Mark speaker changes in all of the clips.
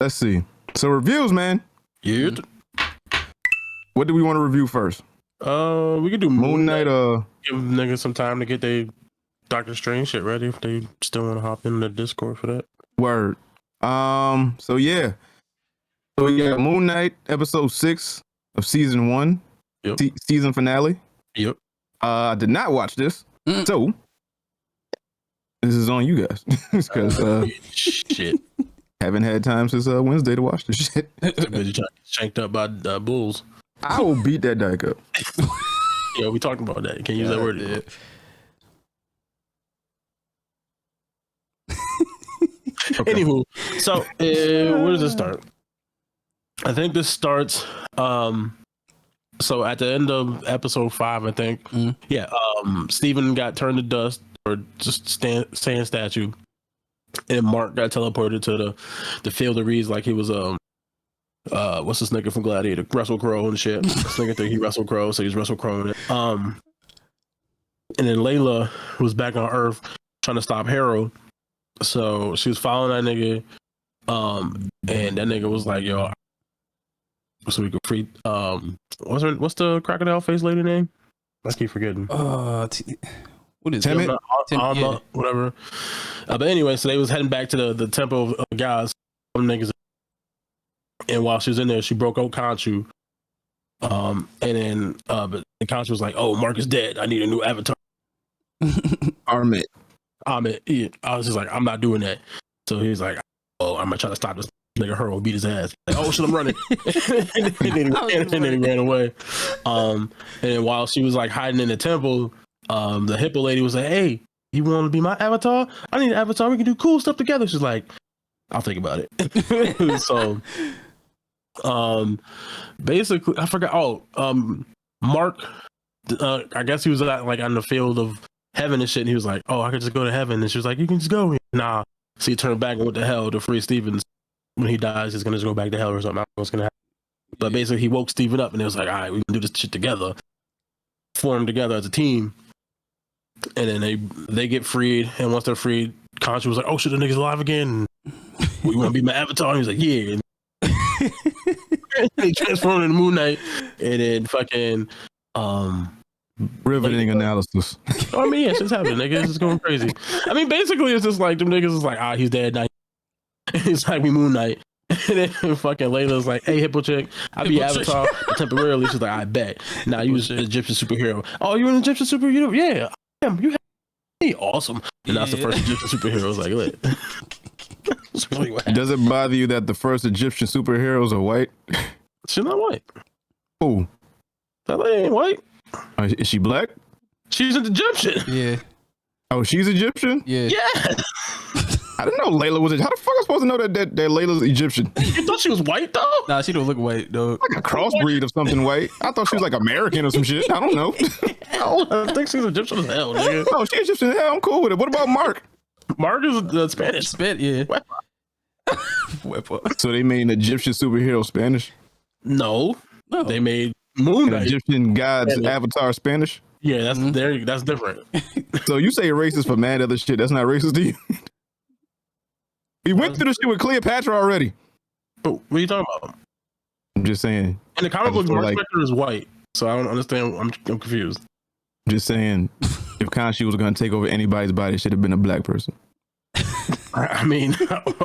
Speaker 1: let's see. So reviews, man.
Speaker 2: Yeah.
Speaker 1: What do we want to review first?
Speaker 2: We could do
Speaker 1: Moon Knight.
Speaker 2: Give niggas some time to get their Doctor Strange shit ready if they still want to hop in the Discord for that.
Speaker 1: Word. So yeah. So we got Moon Knight episode 6 of season 1.
Speaker 2: Yep.
Speaker 1: Season finale.
Speaker 2: Yep.
Speaker 1: I did not watch this. So this is on you guys. Because
Speaker 2: shit.
Speaker 1: Haven't had time since Wednesday to watch this shit.
Speaker 2: Busy shanked up by bulls.
Speaker 1: I will beat that dyke up.
Speaker 2: Yeah, we talked about that. You can't use that word.
Speaker 3: Yeah.
Speaker 1: Okay.
Speaker 2: Anywho, so where does this start? I think this starts so at the end of episode 5, I think. Yeah, Steven got turned to dust or just sand statue, and Mark got teleported to the field of reeds like he was what's this nigga from Gladiator, Russell Crowe and shit. This nigga think he Russell Crowe, so he's Russell Crowe in it. And then Layla was back on Earth trying to stop Harold. So she was following that nigga, and that nigga was like, "Yo, so we could free." What's the crocodile face lady name? I keep forgetting.
Speaker 3: What is
Speaker 1: Timid?
Speaker 3: it?
Speaker 2: Alma,
Speaker 3: Yeah.
Speaker 2: whatever. But anyway, so they was heading back to the temple of gods. Them niggas, and while she was in there, she broke out Khonshu. And then, but Khonshu was like, "Oh, Mark is dead. I need a new avatar."
Speaker 1: Armit.
Speaker 2: Yeah, I was just like, I'm not doing that. So he's like, oh, I'm gonna try to stop this nigga Hurl, beat his ass. Like, oh shit, I'm running. and then he ran away. And then while she was like hiding in the temple, the hippo lady was like, hey, you want to be my avatar? I need an avatar. We can do cool stuff together. She's like, I'll think about it. So, basically, I forgot. Mark, I guess he was like on the field of heaven and shit, and he was like, oh, I could just go to heaven. And she was like, you can just go. Nah. So he turned back and what the hell to free Stevens. When he dies, he's gonna just go back to hell or something. I don't know what's gonna happen. But basically he woke Steven up and it was like, all right, we can do this shit together. Form together as a team. And then they get freed, and once they're freed, Khonshu was like, oh shit, the nigga's alive again. We wanna be my avatar? And he was like, yeah. And he transformed into Moon Knight, and then fucking
Speaker 1: Riveting analysis.
Speaker 2: I mean, yeah, shit's happening, nigga. It's just going crazy. I mean, basically, it's just like them niggas is like, he's dead now. It's like we Moon Knight. And then fucking Layla's like, hey, hippo chick, I'll be Avatar temporarily. She's like, I bet. Now you was an Egyptian superhero. Oh, you're an Egyptian superhero? Yeah, I am. You have me. Awesome. And that's the first Egyptian superhero. I was like, lit. That's really what happened.
Speaker 1: Does it bother you that the first Egyptian superheroes are white?
Speaker 2: She's not white.
Speaker 1: Oh,
Speaker 2: That lady ain't white.
Speaker 1: Is she black?
Speaker 2: She's an Egyptian.
Speaker 3: Yeah.
Speaker 1: Oh, she's Egyptian?
Speaker 3: Yeah.
Speaker 2: Yeah.
Speaker 1: I didn't know Layla was. How the fuck am I supposed to know that Layla's Egyptian?
Speaker 2: You thought she was white though?
Speaker 3: Nah, she don't look white, though.
Speaker 1: Like a crossbreed of something white. I thought she was like American or some shit. I don't know.
Speaker 2: Hell, I think she's Egyptian as hell, nigga.
Speaker 1: Oh, she's Egyptian. Hell, I'm cool with it. What about Mark?
Speaker 2: Mark is Spanish.
Speaker 3: Spit, yeah.
Speaker 1: So they made an Egyptian superhero Spanish?
Speaker 2: No, they made Moon
Speaker 1: An
Speaker 2: Knight.
Speaker 1: Egyptian god's
Speaker 2: Yeah.
Speaker 1: avatar Spanish?
Speaker 2: Yeah, that's different.
Speaker 1: So you say racist for mad other shit. That's not racist to you? We went through this shit with Cleopatra already.
Speaker 2: But what are you talking about?
Speaker 1: I'm just saying.
Speaker 2: In the comic
Speaker 1: I just
Speaker 2: book,
Speaker 1: feel
Speaker 2: Mark
Speaker 1: like-
Speaker 2: Spector is white, so I don't understand. I'm confused.
Speaker 1: Just saying. If Khonshu was going to take over anybody's body, it should have been a black person.
Speaker 2: I mean,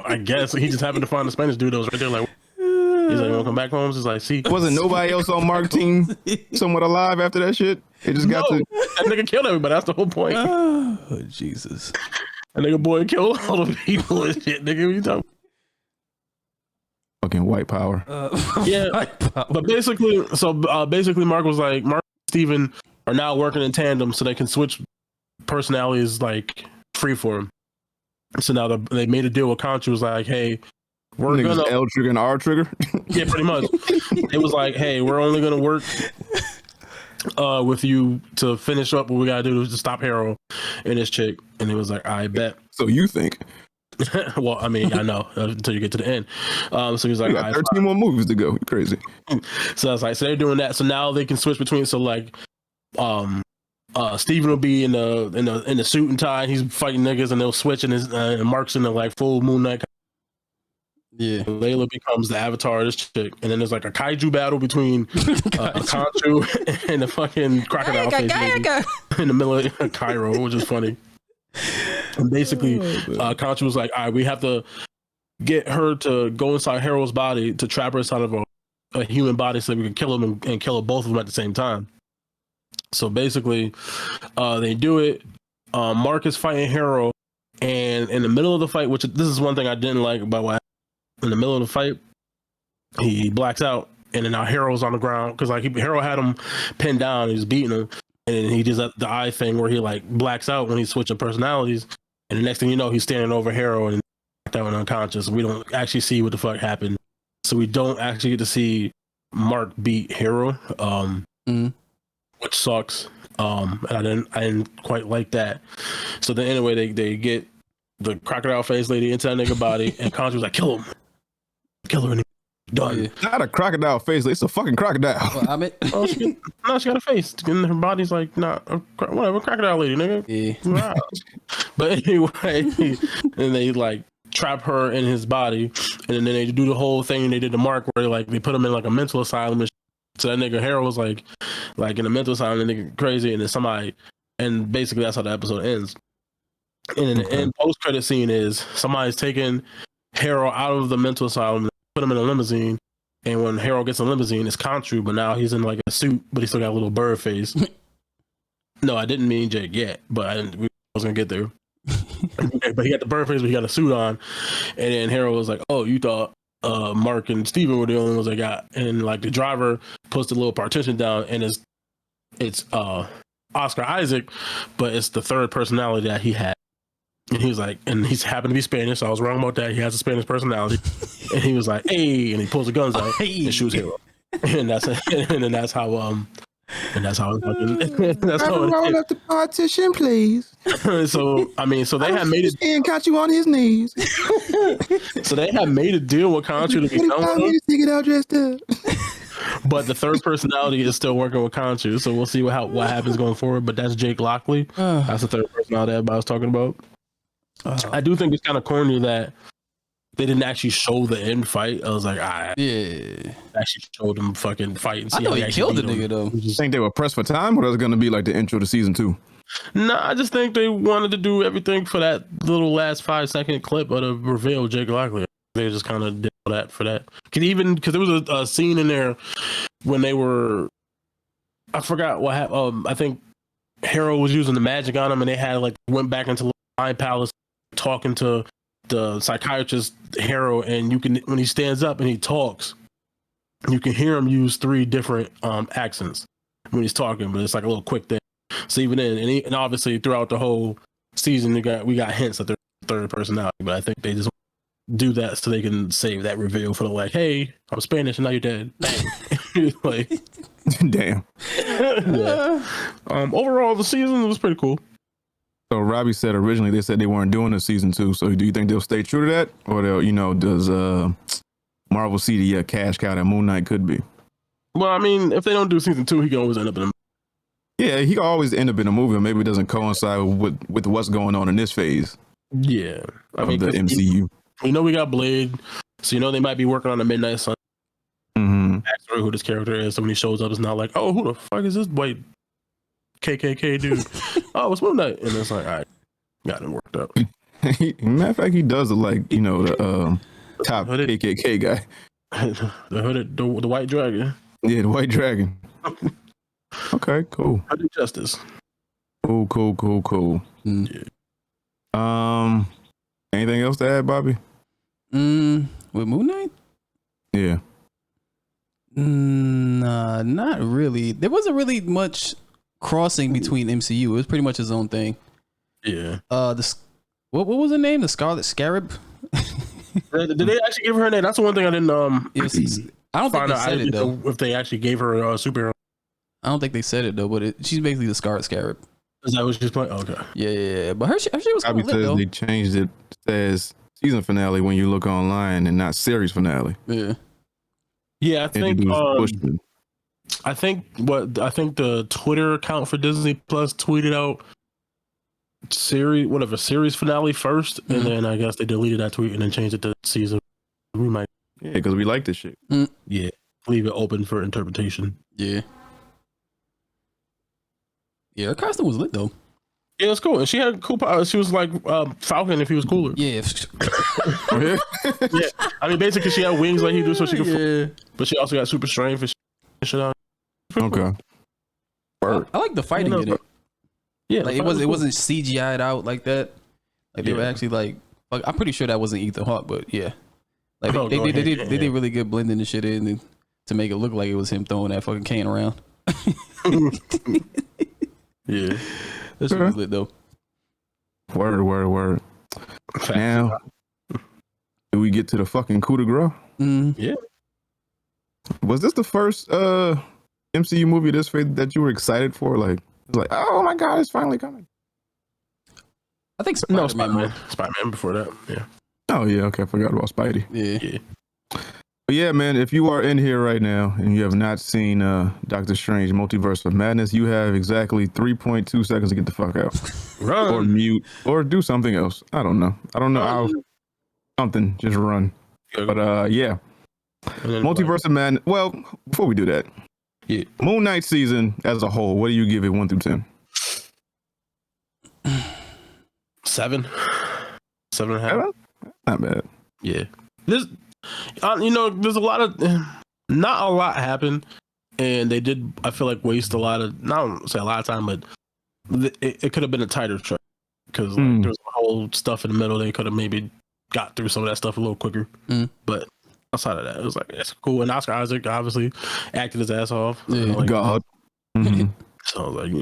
Speaker 2: I guess he just happened to find the Spanish dude that was right there. Like, he's like, "You want to come back home?" He's like, "See,
Speaker 1: Wasn't nobody else on Mark's team somewhat alive after that shit? It just got to.
Speaker 2: that nigga killed everybody. That's the whole point.
Speaker 3: Oh, Jesus.
Speaker 2: That nigga boy killed all the people and shit. Nigga, what you talking?
Speaker 1: Fucking white power.
Speaker 2: Yeah, but basically, basically, Mark was like, Mark and Steven are now working in tandem, so they can switch personalities like free for him. So now they made a deal with Khonshu. Was like, hey, we're
Speaker 1: Niggas
Speaker 2: gonna
Speaker 1: L trigger and R trigger.
Speaker 2: yeah, pretty much. It was like, hey, we're only gonna work with you to finish up what we gotta do to stop Harold and this chick. And it was like, I bet.
Speaker 1: So you think.
Speaker 2: Well, I mean, I know until you get to the end. So he's like,
Speaker 1: We got 13 more movies to go. You're crazy.
Speaker 2: So I was like, so they're doing that. So now they can switch between. So like, Steven will be in the suit and tie. And he's fighting niggas, and they'll switch, and Mark's in the like full Moon Knight.
Speaker 3: Yeah.
Speaker 2: Layla becomes the avatar of this chick, and then there's like a kaiju battle between Khonshu and the fucking crocodile face lady in the middle of Cairo, which is funny. And basically, Khonshu was like, "All right, we have to get her to go inside Harold's body to trap her inside of a human body so we can kill him and kill both of them at the same time." So basically, they do it. Mark is fighting Harold, and in the middle of the fight, which this is one thing I didn't like about what happened. In the middle of the fight, he blacks out, and then now Harold's on the ground because like Harold had him pinned down, he's beating him, and then he does the eye thing where he like blacks out when he's switching personalities, and the next thing you know, he's standing over Harold and that one unconscious. We don't actually see what the fuck happened, so we don't actually get to see Mark beat Harold, which sucks. And I didn't quite like that. So then anyway, they get the crocodile face lady into that nigga body, and Khonshu was like, "Kill him, kill her," and done.
Speaker 3: Yeah.
Speaker 1: Not a crocodile face. It's a fucking crocodile.
Speaker 3: Well, I mean,
Speaker 2: She got a face, and her body's like not whatever, crocodile lady, nigga.
Speaker 3: yeah.
Speaker 2: Wow. But anyway, and they like trap her in his body, and then they do the whole thing they did to Mark, where like they put him in like a mental asylum. And so that nigga Harold was like in a mental asylum, and nigga crazy, and then somebody, and basically that's how the episode ends. And then the end post credit scene is somebody's taking Harold out of the mental asylum, put him in a limousine, and when Harold gets in a limousine, it's Khonshu, but now he's in like a suit, but he still got a little bird face. No, I didn't mean Jake yet, but I was gonna get there. But he got the bird face, but he got a suit on, and then Harold was like, "Oh, you thought Mark and Steven were the only ones I got," and like the driver puts the little partition down, and it's Oscar Isaac, but it's the third personality that he had. And he was like, and he's happened to be Spanish, so I was wrong about that. He has a Spanish personality. And he was like, "Hey," and he pulls the guns out and shoots Hero. And that's how that's how
Speaker 1: Roll up the partition, please.
Speaker 2: So I mean, so they had made it
Speaker 1: and caught you on his knees.
Speaker 2: so they had made a deal with Khonshu to be done with him,
Speaker 1: to get all dressed up.
Speaker 2: but the third personality is still working with Khonshu. So we'll see what happens going forward. But that's Jake Lockley. That's the third personality everybody was talking about. I do think it's kind of corny that they didn't actually show the end fight. I was like,
Speaker 3: Yeah.
Speaker 2: actually showed them fucking fight and see
Speaker 3: I know
Speaker 2: how
Speaker 3: he killed the
Speaker 2: beat him.
Speaker 3: nigga though.
Speaker 1: You think they were pressed for time, or was it going to be like the intro to season 2?
Speaker 2: No, I just think they wanted to do everything for that little last 5-second clip of the reveal of Jake Lockley. They just kind of did that for that. Because there was a scene in there when they were, I forgot what happened. I think Harold was using the magic on him, and they had like went back into the Mind Palace talking to the psychiatrist Harold, and you can, when he stands up and he talks, you can hear him use 3 different accents when he's talking, but it's like a little quick thing. So even then, and obviously throughout the whole season, we got hints that they're third personality, but I think they just do that so they can save that reveal for the like, "Hey, I'm Spanish and now you're dead." Like,
Speaker 1: Damn.
Speaker 2: yeah. Overall, the season was pretty cool.
Speaker 1: So Robbie said originally they said they weren't doing a season 2. So do you think they'll stay true to that, or they'll, does Marvel see the cash cow that Moon Knight could be?
Speaker 2: Well, I mean, if they don't do season 2, he can always end up in a.
Speaker 1: Yeah, he can always end up in a movie, or maybe it doesn't coincide with what's going on in this phase
Speaker 2: Yeah, I
Speaker 1: of
Speaker 2: mean,
Speaker 1: the MCU.
Speaker 2: We know we got Blade, so they might be working on a Midnight Sun. Backstory who this character is. So when he shows up, it's not like, "Oh, who the fuck is this white KKK dude?" "Oh, it's Moon Knight," and it's like, "All right, got him worked up."
Speaker 1: Matter of fact, he does look like the top
Speaker 2: Hooded.
Speaker 1: KKK guy.
Speaker 2: the hooded, the white dragon.
Speaker 1: Yeah, the White Dragon. Okay, cool.
Speaker 2: Hooded Justice.
Speaker 1: Cool.
Speaker 2: Yeah.
Speaker 1: Anything else to add, Bobby?
Speaker 3: With Moon Knight?
Speaker 1: Yeah.
Speaker 3: Nah, not really. There wasn't really much crossing between MCU. It was pretty much his own thing.
Speaker 2: Yeah.
Speaker 3: What was her name? The Scarlet Scarab?
Speaker 2: Did they actually give her a name? That's the one thing I didn't
Speaker 3: I don't think
Speaker 2: find
Speaker 3: they
Speaker 2: out. I
Speaker 3: said it
Speaker 2: didn't
Speaker 3: though.
Speaker 2: know if they actually gave her a superhero.
Speaker 3: I don't think they said it though, but she's basically the Scarlet Scarab.
Speaker 2: Is that what she's playing? Okay.
Speaker 3: Yeah. But her shit was
Speaker 1: Bobby
Speaker 3: kind of lit
Speaker 1: says
Speaker 3: though.
Speaker 1: they changed it. Says season finale when you look online, and not series finale.
Speaker 3: Yeah.
Speaker 2: Yeah, I think
Speaker 1: Bushman.
Speaker 2: I think the Twitter account for Disney Plus tweeted out series finale first, and then I guess they deleted that tweet and then changed it to season we might,
Speaker 1: Yeah, because we like this shit.
Speaker 2: yeah, leave it open for interpretation.
Speaker 3: Yeah. Yeah, her costume was lit though.
Speaker 2: Yeah, it was cool. And she had cool powers. She was like Falcon if he was cooler.
Speaker 3: Yeah.
Speaker 2: Yeah. I mean, basically, she had wings like he do, so she could.
Speaker 3: Yeah.
Speaker 2: But she also got super strength and shit out.
Speaker 1: Okay.
Speaker 3: I like the fighting in it.
Speaker 2: Yeah,
Speaker 3: Like it wasn't CGI'd out like that. Like they were actually like I'm pretty sure that wasn't Ethan Hawke, but yeah. Like they did really good blending the shit in to make it look like it was him throwing that fucking cane around.
Speaker 2: Yeah.
Speaker 3: This was lit though.
Speaker 1: Word. Now, do we get to the fucking coup de grace?
Speaker 2: Yeah.
Speaker 1: Was this the first MCU movie this fate that you were excited for? Like, it's like, oh my god, it's finally coming.
Speaker 3: I think Spider-Man.
Speaker 2: Spider-Man before that. Yeah.
Speaker 1: Oh yeah, okay, I forgot about Spidey.
Speaker 3: Yeah.
Speaker 1: But yeah, man, if you are in here right now and you have not seen Doctor Strange Multiverse of Madness, you have exactly 3.2 seconds to get the fuck out.
Speaker 2: Run.
Speaker 1: Or mute or do something else. I don't know. How something, just run. But yeah. Multiverse of Madness. Well, before we do that,
Speaker 2: yeah.
Speaker 1: Moon Knight season as a whole, what do you give it 1 through 10?
Speaker 2: 7. 7.5.
Speaker 1: Not bad.
Speaker 2: Yeah. This, there's a lot of, not a lot happened, and they did, I feel like, waste a lot of, not say a lot of time, but it could have been a tighter track because like, there was a whole stuff in the middle. They could have maybe got through some of that stuff a little quicker. But outside of that, it was like, it's cool. And Oscar Isaac obviously acted his ass off.
Speaker 3: Yeah.
Speaker 2: Like,
Speaker 1: God.
Speaker 2: so, like,